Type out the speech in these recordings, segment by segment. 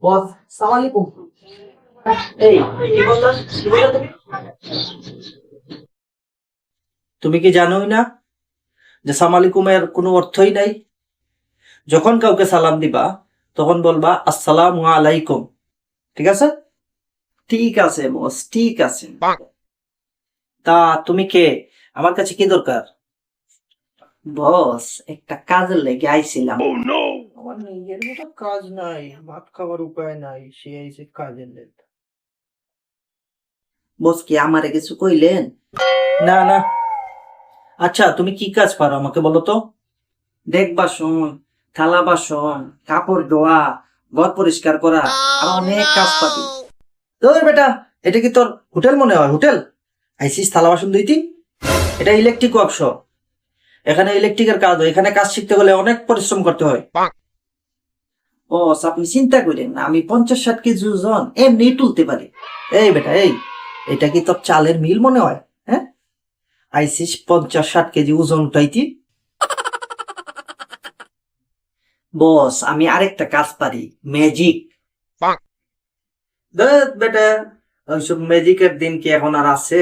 বস, সালাম আলাইকুম। এই কি বললা? কি বললা তুমি? তুমি কি জানোই না যে সালাম আলাইকুমের কোনো অর্থই নাই? যখন কাউকে সালাম দিবা তখন বলবা আসসালামু আলাইকুম। ঠিক আছে? ঠিক আছে বস, ঠিক আছে। তা তুমি কে? আমার কাছে কি দরকার? বস, একটা কাজের লেগে আইছিলাম। আমার নিজের মতো কাজ নাই, ভাত খাবার উপায় নাই, সে আইছে কাজের লেগে। বস কি আমারে কিছু কইলেন? না না। আচ্ছা, তুমি কি কাজ পারো আমাকে বলো তো? দেখ বাসন, থালা বাসন, কাপড় ধোয়া, ঘর পরিষ্কার করা, আর অনেক কাজ পাবি। তোর বেটা, এটা কি তোর হোটেল মনে হয়? হোটেল আইসিস থালা বাসন ধুইতি? এটা ইলেকট্রিক ওয়ার্কশপ। এখানে ইলেকট্রিকের কাজ হয়। এখানে কাজ শিখতে হলে অনেক পরিশ্রম করতে হয়। বস, আপনি চিন্তা করেন না, আমি 50-60 কেজি ওজন এমনি তুলতে পারি। এই বেটা, এই এটা কি তোর চালের মিল মনে হয়? হ্যাঁ, আইসিস 50-60 কেজি ওজন উঠাইতি? বস, আমি আরেকটা কাজ পারি, ম্যাজিক। দেখ বেটা, ওইসব ম্যাজিকের দিন কি এখন আর আছে?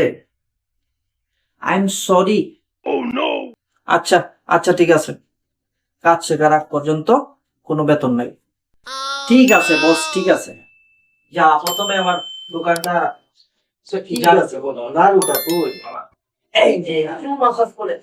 I am sorry. আচ্ছা আচ্ছা, ঠিক আছে। কাজ শেখার আগ পর্যন্ত কোনো বেতন নাই। ঠিক আছে বস, ঠিক আছে। যা, প্রথমে আমার দোকানটা কি আছে বলো, নাড়ুটা কই? এই যে, মাসাজ করে